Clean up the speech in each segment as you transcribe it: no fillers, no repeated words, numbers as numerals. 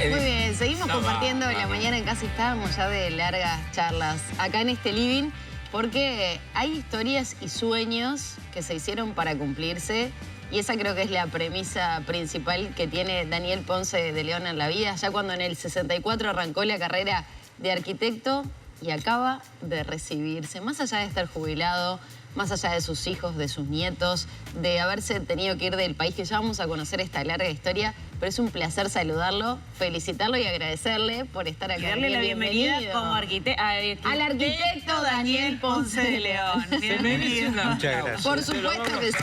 Muy bien, seguimos compartiendo la mañana en casa y estábamos ya de largas charlas acá en este living porque hay historias y sueños que se hicieron para cumplirse y esa creo que es la premisa principal que tiene Daniel Ponce de León en la vida, ya cuando en el 64 arrancó la carrera de arquitecto y acaba de recibirse, más allá de estar jubilado, más allá de sus hijos, de sus nietos, de haberse tenido que ir del país, que ya vamos a conocer esta larga historia, pero es un placer saludarlo, felicitarlo y agradecerle por estar acá. Y darle la bienvenida como al arquitecto Daniel Ponce de León. Bienvenido. Muchas gracias. Por supuesto que sí.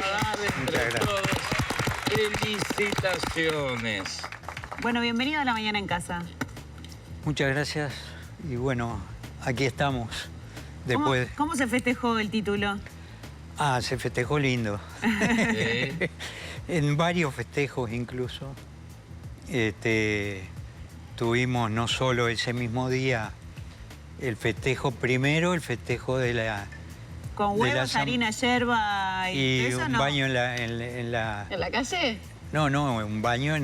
Muchas gracias. Felicitaciones. Bueno, bienvenido a La Mañana en Casa. Muchas gracias. Y bueno, aquí estamos. Después... ¿Cómo se festejó el título? Ah, se festejó lindo. Sí. En varios festejos incluso. Tuvimos no solo ese mismo día el festejo primero, el festejo de la... ¿Con huevos, harina, yerba y eso, un no? baño en la... ¿En la calle? No, un baño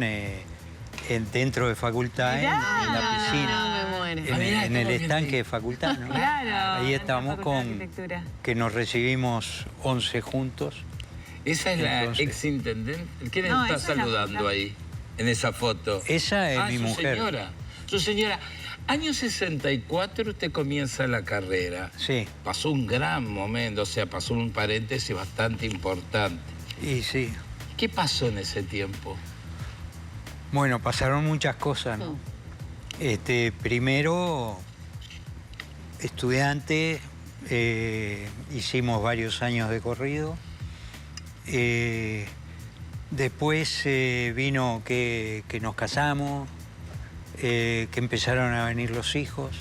dentro de facultad, en la piscina. No, me muero. En el estanque de facultad, ¿no? Claro. Ahí estamos que nos recibimos 11 juntos. Esa es la Entonces... exintendente. ¿Quién No, está esa es saludando ahí, en esa foto? Esa es mi su mujer. Señora. Su señora. Año 64 usted comienza la carrera. Sí. Pasó un gran momento, o sea, pasó un paréntesis bastante importante. Y sí. ¿Qué pasó en ese tiempo? Bueno, pasaron muchas cosas, ¿no? Primero, estudiante, hicimos varios años de corrido. Después vino que nos casamos, que empezaron a venir los hijos.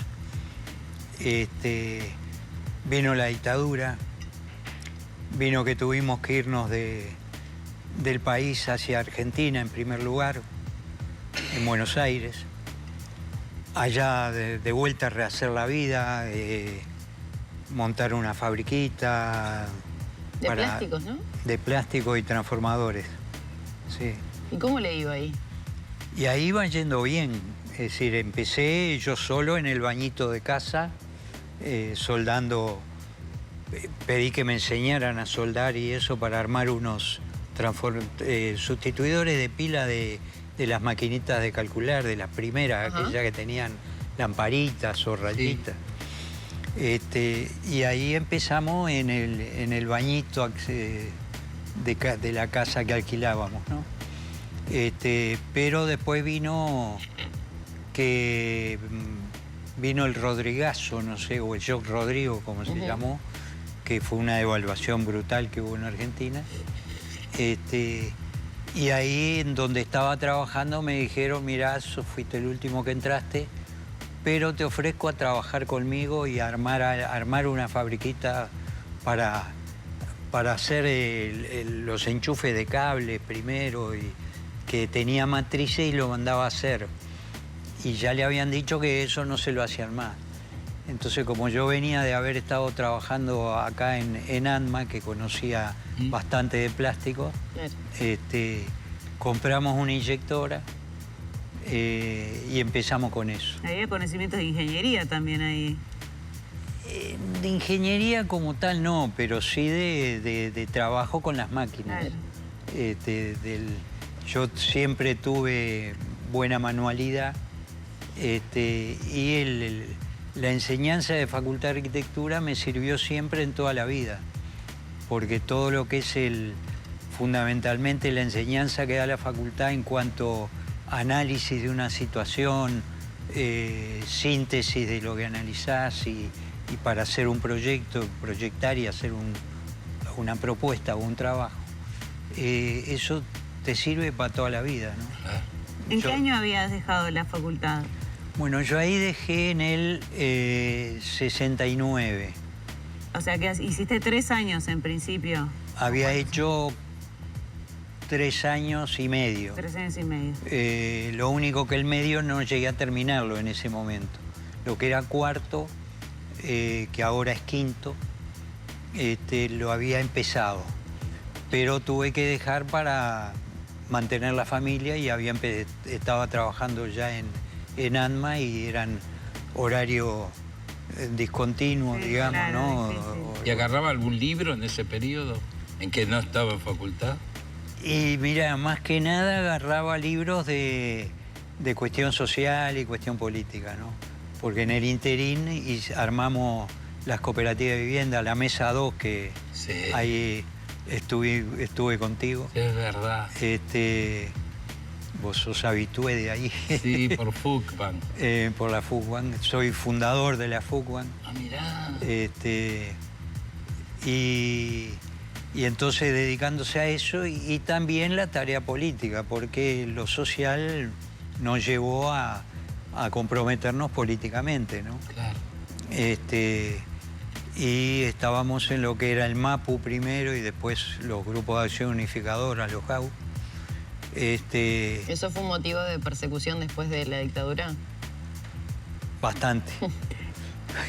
Vino la dictadura, vino que tuvimos que irnos del país hacia Argentina en primer lugar, en Buenos Aires. Allá de vuelta a rehacer la vida, montar una fabriquita. De plásticos, ¿no? De plástico y transformadores, sí. ¿Y cómo le iba ahí? Y ahí iba yendo bien. Es decir, empecé yo solo en el bañito de casa, soldando. Pedí que me enseñaran a soldar y eso para armar unos sustituidores de pila de las maquinitas de calcular, de las primeras, aquellas que tenían lamparitas o rayitas. Sí. Y ahí empezamos en el bañito de la casa que alquilábamos, ¿no? Pero después vino el Rodrigazo, no sé, o el Shock Rodrigo, como se llamó, que fue una devaluación brutal que hubo en Argentina. Y ahí, en donde estaba trabajando, me dijeron, mirá, fuiste el último que entraste, pero te ofrezco a trabajar conmigo y armar una fabriquita para hacer los enchufes de cables primero, y que tenía matrices y lo mandaba a hacer. Y ya le habían dicho que eso no se lo hacían más. Entonces, como yo venía de haber estado trabajando acá en ANMA, que conocía bastante de plástico, compramos una inyectora y empezamos con eso. Había conocimientos de ingeniería también ahí. De ingeniería como tal no, pero sí de trabajo con las máquinas. Claro. Yo siempre tuve buena manualidad y la enseñanza de Facultad de Arquitectura me sirvió siempre en toda la vida, porque todo lo que es fundamentalmente la enseñanza que da la facultad en cuanto a análisis de una situación, síntesis de lo que analizás y para hacer un proyecto, proyectar y hacer una propuesta o un trabajo, eso te sirve para toda la vida, ¿no? ¿En qué año habías dejado la facultad? Bueno, yo ahí dejé en el 69. O sea que hiciste 3 años en principio. Había hecho 3 años y medio. 3 años y medio. Lo único que el medio no llegué a terminarlo en ese momento. Lo que era cuarto, que ahora es quinto, lo había empezado. Pero tuve que dejar para mantener la familia y estaba trabajando ya en ANMA y eran horario discontinuo, Sí, digamos, claro, ¿no? sí, ¿Y agarraba algún libro en ese periodo en que no estaba en facultad? Y mira, más que nada agarraba libros de cuestión social y cuestión política, ¿no? Porque en el interín armamos las cooperativas de vivienda, la Mesa 2, que Sí. ahí estuve contigo. Es verdad. Vos sos habitué de ahí. Sí, por FUCBAN. Por la FUCBAN. Soy fundador de la FUCBAN. Ah, mirá. Y entonces dedicándose a eso y también la tarea política, porque lo social nos llevó a comprometernos políticamente, ¿no? Claro. Y estábamos en lo que era el MAPU primero y después los grupos de acción unificadora, los GAU. ¿Eso fue un motivo de persecución después de la dictadura? Bastante.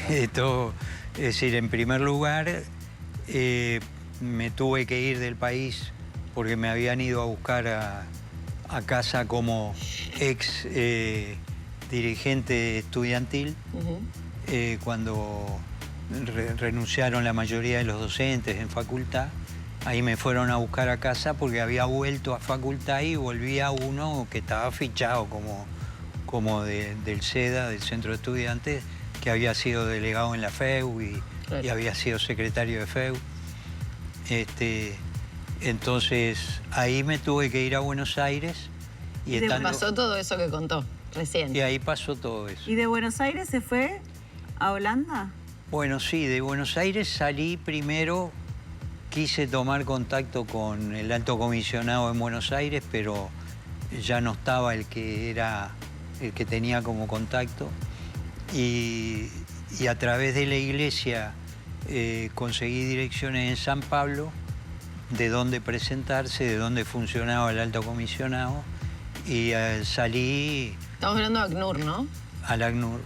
Esto, es decir, en primer lugar, me tuve que ir del país porque me habían ido a buscar a casa como ex dirigente estudiantil, cuando renunciaron la mayoría de los docentes en facultad. Ahí me fueron a buscar a casa porque había vuelto a facultad y volvía uno que estaba fichado como del SEDA, del Centro de Estudiantes, que había sido delegado en la FEU y había sido secretario de FEU. Entonces ahí me tuve que ir a Buenos Aires. Y pasó todo eso que contó recién. Y ahí pasó todo eso. ¿Y de Buenos Aires se fue a Holanda? Bueno, sí, de Buenos Aires salí primero. Quise tomar contacto con el alto comisionado en Buenos Aires, pero ya no estaba el que tenía como contacto. Y a través de la iglesia conseguí direcciones en San Pablo, de dónde presentarse, de dónde funcionaba el alto comisionado. Y salí... Estamos hablando de ACNUR, ¿no? Al ACNUR.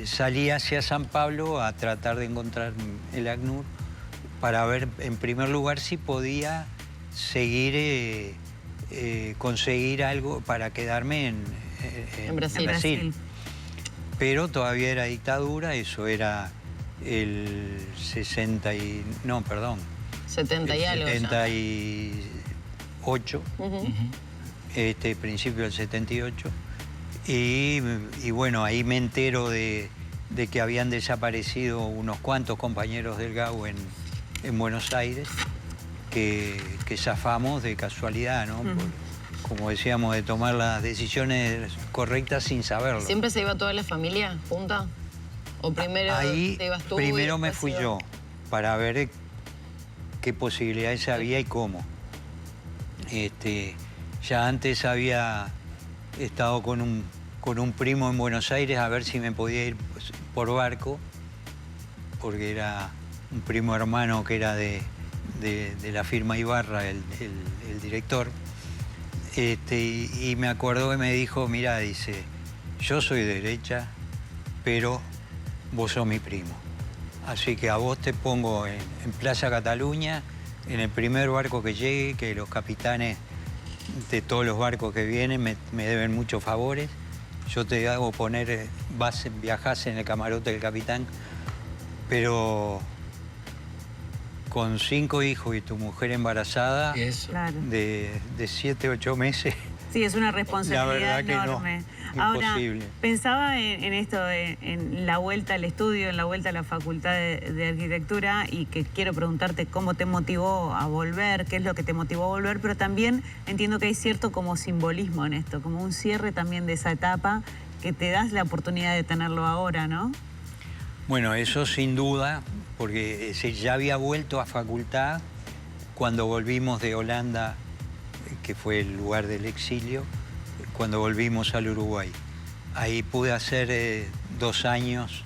Salí hacia San Pablo a tratar de encontrar el ACNUR, para ver, en primer lugar, si podía seguir, conseguir algo para quedarme en Brasil. Pero todavía era dictadura, eso era el 70 y... No, perdón. 70 y algo. 78, principio del 78. Y bueno, ahí me entero de que habían desaparecido unos cuantos compañeros del GAU en Buenos Aires, que zafamos de casualidad, ¿no? Como decíamos, de tomar las decisiones correctas sin saberlo. ¿Siempre se iba toda la familia junta? ¿O primero ahí, te ibas tú? Primero me fui yo, para ver qué posibilidades había y cómo. Ya antes había estado con un primo en Buenos Aires a ver si me podía ir por barco, porque era un primo hermano que era de la firma Ibarra, el director. Y me acuerdo que me dijo, mira, dice, yo soy de derecha, pero vos sos mi primo. Así que a vos te pongo en Plaza Cataluña, en el primer barco que llegue, que los capitanes de todos los barcos que vienen me deben muchos favores. Yo te hago poner, viajás en el camarote del capitán, pero con 5 hijos y tu mujer embarazada, Eso. Claro. de 7, 8 meses. Sí, es una responsabilidad La verdad que enorme. no, Ahora, imposible. pensaba en esto, en la vuelta al estudio, en la vuelta a la Facultad de Arquitectura, y que quiero preguntarte cómo te motivó a volver, qué es lo que te motivó a volver, pero también entiendo que hay cierto como simbolismo en esto, como un cierre también de esa etapa, que te das la oportunidad de tenerlo ahora, ¿no? Bueno, eso sin duda, porque ya había vuelto a facultad cuando volvimos de Holanda, que fue el lugar del exilio, cuando volvimos al Uruguay. Ahí pude hacer 2 años,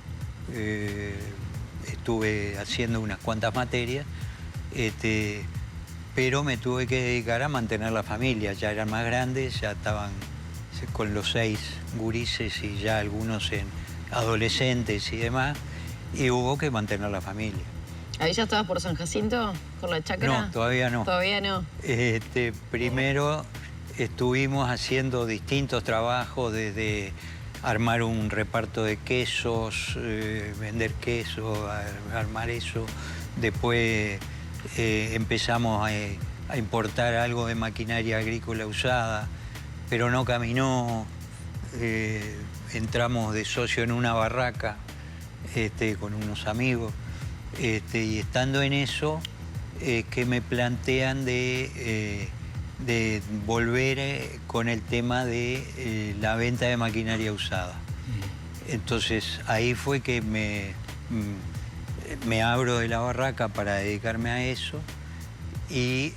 estuve haciendo unas cuantas materias, pero me tuve que dedicar a mantener la familia. Ya eran más grandes, ya estaban con los 6 gurises y ya algunos en adolescentes y demás, y hubo que mantener la familia. ¿Ahí ya estabas por San Jacinto con la chacra? No, todavía no. Todavía no. Primero estuvimos haciendo distintos trabajos, desde armar un reparto de quesos, vender queso, armar eso. Después empezamos a importar algo de maquinaria agrícola usada, pero no caminó. Entramos de socio en una barraca con unos amigos. Y estando en eso, que me plantean de volver con el tema de la venta de maquinaria usada. Entonces ahí fue que me abro de la barraca para dedicarme a eso y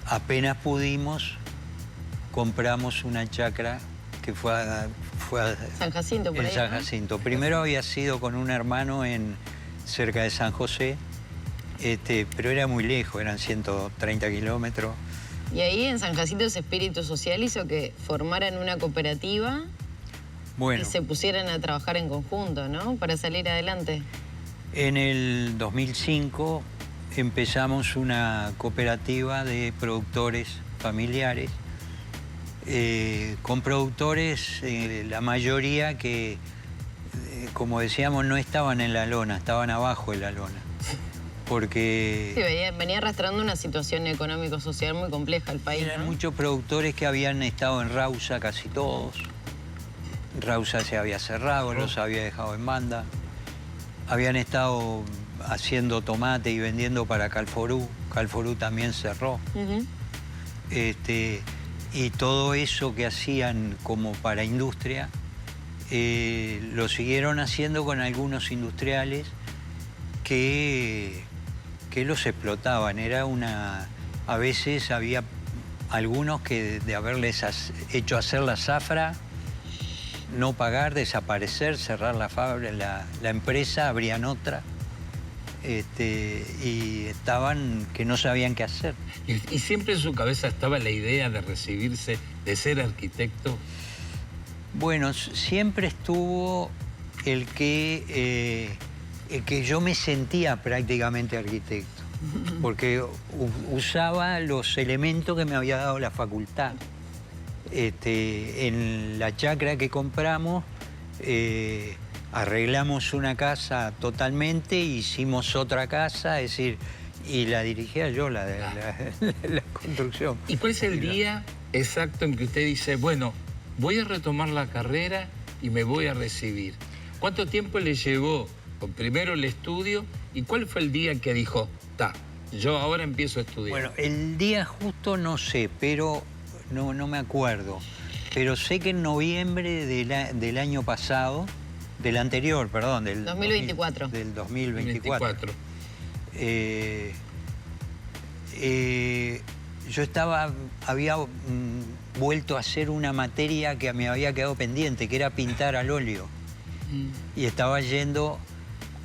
apenas pudimos, compramos una chacra que fue a San Jacinto, por ahí, en San ¿no? Jacinto. Primero había sido con un hermano cerca de San José, pero era muy lejos, eran 130 kilómetros. Y ahí en San Jacinto ese espíritu social hizo que formaran una cooperativa Bueno, y se pusieran a trabajar en conjunto, ¿no? Para salir adelante. en el 2005 empezamos una cooperativa de productores familiares, con productores, la mayoría que, como decíamos, no estaban en la lona, estaban abajo de la lona. Porque Sí, venía arrastrando una situación económico-social muy compleja el país, eran ¿no? muchos productores que habían estado en Rausa, casi todos. Rausa se había cerrado, los había dejado en banda. Habían estado haciendo tomate y vendiendo para Calforú. Calforú también cerró. Ujú. Y todo eso que hacían como para industria, lo siguieron haciendo con algunos industriales que los explotaban. A veces había algunos que de haberles hecho hacer la zafra, no pagar, desaparecer, cerrar la fábrica, la empresa, abrían otra. Y estaban que no sabían qué hacer. Y siempre en su cabeza estaba la idea de recibirse, de ser arquitecto. Bueno, siempre estuvo el que yo me sentía prácticamente arquitecto, porque usaba los elementos que me había dado la facultad. En la chacra que compramos, arreglamos una casa totalmente, hicimos otra casa, es decir, y la dirigía yo, la construcción. ¿Y cuál es el día exacto en que usted dice, bueno, voy a retomar la carrera y me voy a recibir? ¿Cuánto tiempo le llevó primero el estudio y cuál fue el día que dijo, yo ahora empiezo a estudiar? Bueno, el día justo no sé, pero no me acuerdo. Pero sé que en noviembre del año pasado, del anterior, perdón, del 2024. Del 2024. Yo había vuelto a hacer una materia que me había quedado pendiente, que era pintar al óleo. Y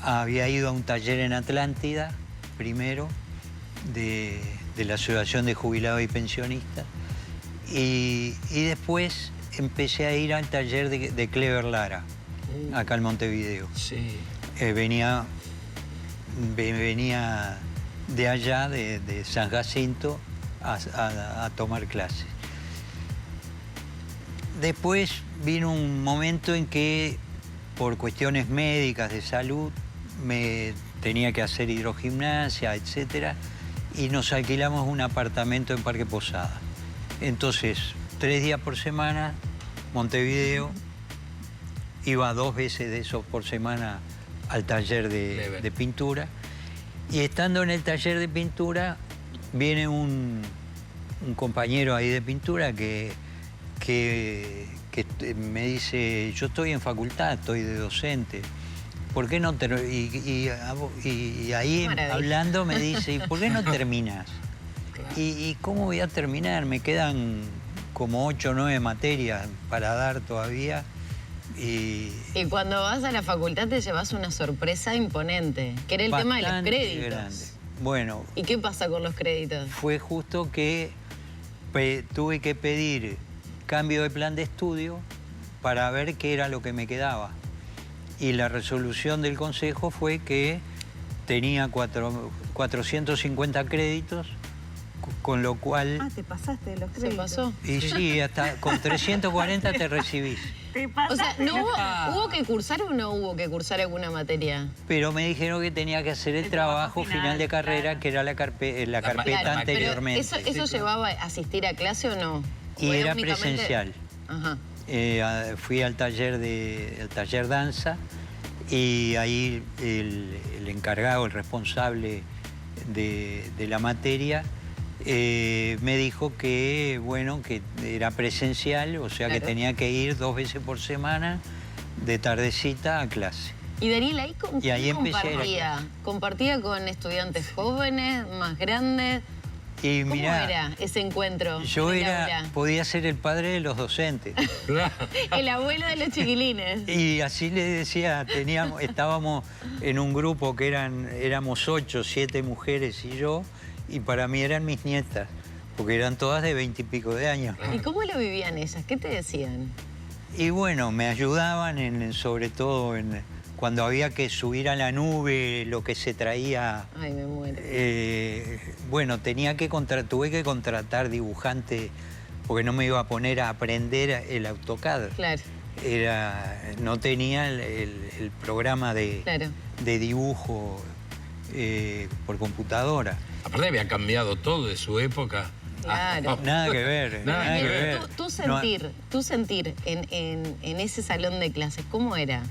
había ido a un taller en Atlántida, primero, de la Asociación de Jubilados y Pensionistas. Y después empecé a ir al taller de Clever Lara, acá en Montevideo. Sí. Venía de allá, de San Jacinto, a tomar clases. Después vino un momento en que, por cuestiones médicas de salud, me tenía que hacer hidrogimnasia, etc. Y nos alquilamos un apartamento en Parque Posada. Entonces, 3 días por semana, Montevideo, iba 2 veces de esos por semana al taller de pintura. Y estando en el taller de pintura, viene un compañero ahí de pintura que me dice, yo estoy en facultad, estoy de docente, ¿por qué no y ahí hablando me dice, ¿y por qué no terminas? ¿Y cómo voy a terminar? Me quedan como 8 o 9 materias para dar todavía. Y cuando vas a la facultad te llevas una sorpresa imponente, que era el tema de los créditos. Grande. Bueno. ¿Y qué pasa con los créditos? Fue justo que tuve que pedir cambio de plan de estudio para ver qué era lo que me quedaba. Y la resolución del consejo fue que tenía 450 créditos, con lo cual... Ah, te pasaste de los ¿Se créditos. pasó? Y sí, hasta con 340 te recibís. Te O pasaste. sea, ¿no hubo que cursar o no hubo que cursar alguna materia? Pero me dijeron que tenía que hacer el trabajo final de carrera, claro. que era la carpeta Claro, anteriormente. pero ¿eso llevaba a asistir a clase o no? Y ¿O era únicamente- presencial. Ajá. Fui al taller danza y ahí el encargado, el responsable de la materia, me dijo que, bueno, que era presencial, o sea que Claro. tenía que ir 2 veces por semana de tardecita a clase. Y Daniel, ¿ahí con Y ahí quién empecé la compartía? clase. ¿Compartía con estudiantes jóvenes, más grandes? Y ¿Cómo mirá, era ese encuentro? yo en el aula? podía ser el padre de los docentes. Claro. El abuelo de los chiquilines. Y así le decía, estábamos en un grupo que éramos 8, 7 mujeres y yo, y para mí eran mis nietas, porque eran todas de 20 y pico de años. ¿Y cómo lo vivían ellas? ¿Qué te decían? Y bueno, me ayudaban sobre todo cuando había que subir a la nube lo que se traía. Ay, me muero. Bueno, tuve que contratar dibujante porque no me iba a poner a aprender el AutoCAD. Claro, No tenía el programa claro. de dibujo por computadora. Aparte había cambiado todo de su época. Claro. Nada que ver, Nada nada que que ver. ver. Tu sentir en ese salón de clases, ¿cómo era?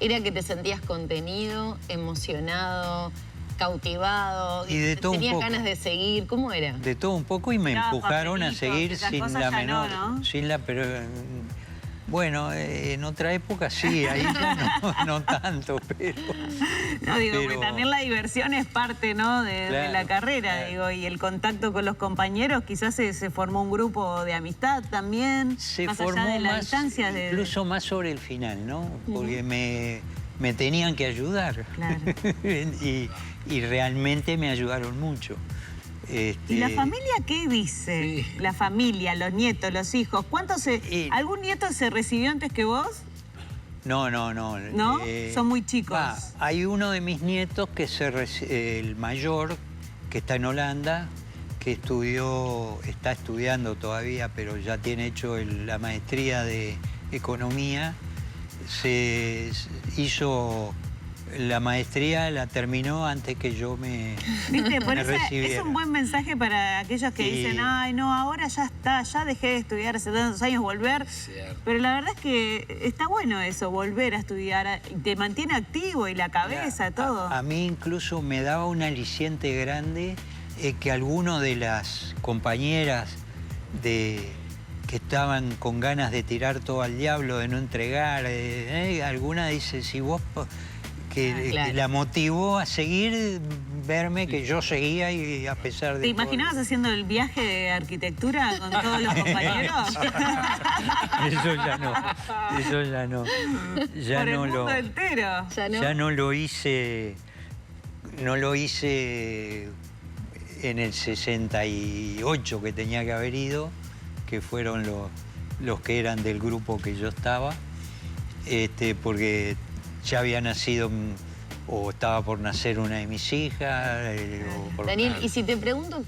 ¿Era que te sentías contenido, emocionado, cautivado? Y de todo un ¿Tenías poco. ganas de seguir? ¿Cómo era? De todo un poco y me Miraba empujaron a papelitos, seguir esas sin cosas la ya menor... ¿no? Sin la, pero bueno, en otra época sí, ahí ya no tanto, pero... No, digo, pero- porque también la diversión es parte, ¿no? de Claro, la carrera, claro. digo, y el contacto con los compañeros, quizás se formó un grupo de amistad también, Se más formó allá de la más, distancia. incluso más sobre el final, ¿no? Porque me tenían que ayudar. Claro. y realmente me ayudaron mucho. ¿Y la familia qué dice? Sí. La familia, los nietos, los hijos. ¿Algún nieto se recibió antes que vos? No. ¿No? Son muy chicos. Hay uno de mis nietos que el mayor, que está en Holanda, que está estudiando todavía, pero ya tiene hecho la maestría de economía. Se hizo la maestría, la terminó antes que yo ¿Viste? Por me eso es recibiera. un buen mensaje para aquellos que Sí. dicen, ay, no, ahora ya está, ya dejé de estudiar hace tantos años, volver. Cierto. Pero la verdad es que está bueno eso, volver a estudiar, y te mantiene activo y la cabeza, todo. A mí incluso me daba un aliciente grande que alguno de las compañeras que estaban con ganas de tirar todo al diablo, de no entregar, alguna dice, si vos... Que claro. la motivó a seguir, verme que yo seguía y a pesar de ¿Te imaginabas haciendo el viaje de arquitectura con todos los compañeros? Eso ya no. Ya Por el no mundo lo... entero. ¿Ya no? No lo hice en el 68 que tenía que haber ido, que fueron los que eran del grupo que yo estaba, porque ya había nacido o estaba por nacer una de mis hijas. Daniel, y si te pregunto,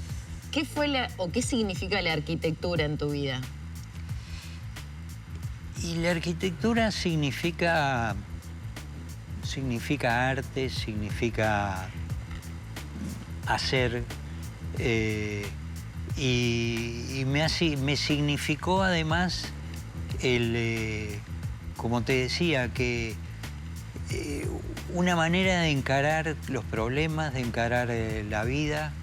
¿qué fue o qué significa la arquitectura en tu vida? Y la arquitectura significa arte, significa hacer, y me significó además como te decía, que una manera de encarar los problemas, de encarar la vida,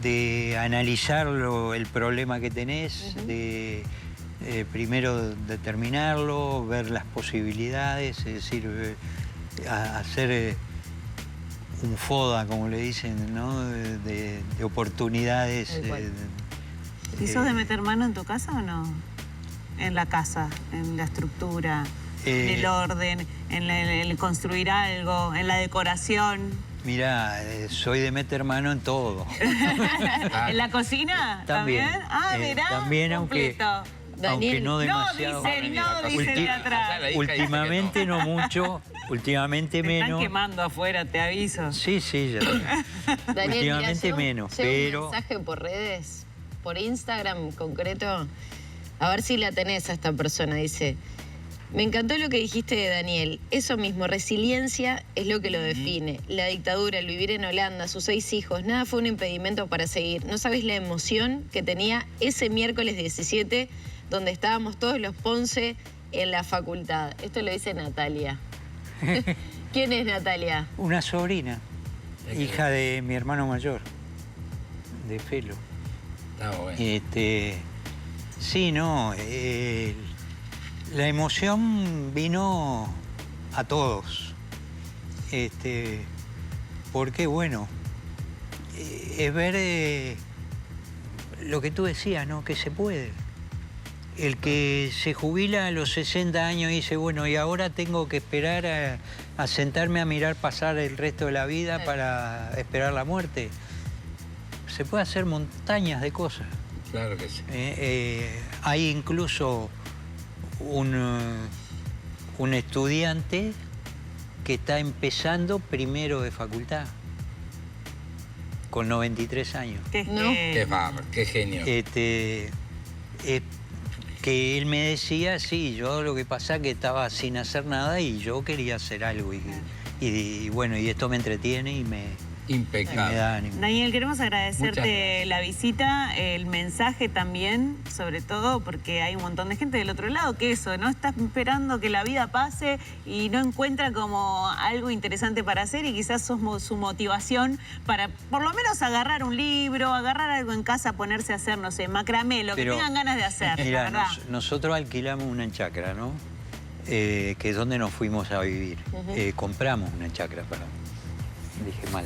de analizar el problema que tenés, de primero determinarlo, ver las posibilidades, es decir, hacer un FODA, como le dicen, ¿no? de oportunidades. Tal cual. ¿Y sos de meter mano en tu casa o no? En la casa, en la estructura, en el orden, en el construir algo, en la decoración. Mirá, soy de meter mano en todo. ¿En la cocina? ¿También? Ah, mirá, también, completo. aunque no No, demasiado. dicen, no, dicen de atrás. Últimamente no mucho, últimamente Te están menos. quemando afuera, te aviso. Sí, sí, ya. Daniel, Últimamente mira, menos, llega pero... un mensaje por redes, por Instagram en concreto. A ver si la tenés a esta persona. Dice, me encantó lo que dijiste de Daniel. Eso mismo, resiliencia es lo que lo define. La dictadura, el vivir en Holanda, sus 6 hijos, nada fue un impedimento para seguir. No sabés la emoción que tenía ese miércoles 17, donde estábamos todos los Ponce en la facultad. Esto lo dice Natalia. ¿Quién es Natalia? Una sobrina, hija de mi hermano mayor, de Felo. Está bueno. Sí, no, la emoción vino a todos. Porque, bueno, es ver lo que tú decías, ¿no? Que se puede. El que se jubila a los 60 años y dice, bueno, y ahora tengo que esperar a sentarme a mirar pasar el resto de la vida para esperar la muerte. Se puede hacer montañas de cosas. Claro que sí. Hay incluso un estudiante que está empezando primero de facultad, con 93 años. No. Qué bárbaro, qué genio. Que él me decía, sí, yo lo que pasa es que estaba sin hacer nada y yo quería hacer algo. Y bueno, y esto me entretiene y me Impecable. da ánimo. Daniel, queremos Muchas agradecerte gracias. la visita, el mensaje también, sobre todo porque hay un montón de gente del otro lado que eso, no está esperando que la vida pase y no encuentra como algo interesante para hacer y quizás sos su motivación para por lo menos agarrar un libro, agarrar algo en casa, ponerse a hacer, no sé, macramé, lo que Pero, tengan ganas de hacer, la Mira, verdad. nosotros alquilamos una chacra, ¿no? Que es donde nos fuimos a vivir. Compramos una chacra, perdón. Dije mal.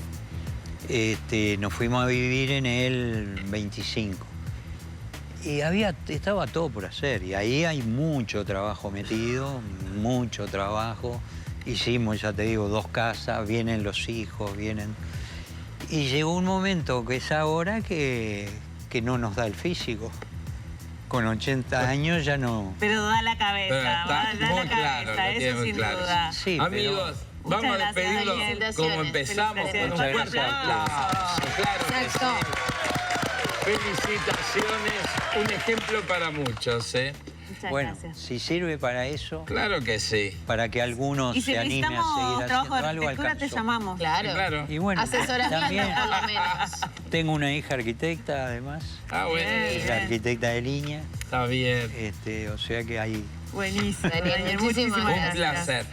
Nos fuimos a vivir en el 25. Y estaba todo por hacer. Y ahí hay mucho trabajo metido, mucho trabajo. Hicimos, ya te digo, 2 casas, vienen los hijos, vienen... Y llegó un momento que es ahora que no nos da el físico. Con 80 años ya no... Pero da la cabeza, Está da muy la claro, cabeza, lo tiene eso muy sin claro. duda. Sí, Amigos, vamos a Muchas gracias, despedirlo Daniel. como empezamos, con un Felicitaciones. fuerte Muchas aplauso. Claro que Exacto. sí. Felicitaciones, un ejemplo para muchos, ¿eh? Muchas Bueno, gracias. si sirve para eso, Claro que sí. para que algunos Y si se animen a seguir necesitamos haciendo trabajo de algo, arquitectura, te alcanzó. llamamos. Claro. Claro. Y bueno, Asesoramiento también por lo menos. tengo una hija arquitecta, además, Ah, bueno. es la arquitecta de línea, Está bien. o sea que hay... Buenísimo. Daniel, Daniel, muchísimas muchísimas Un gracias. placer.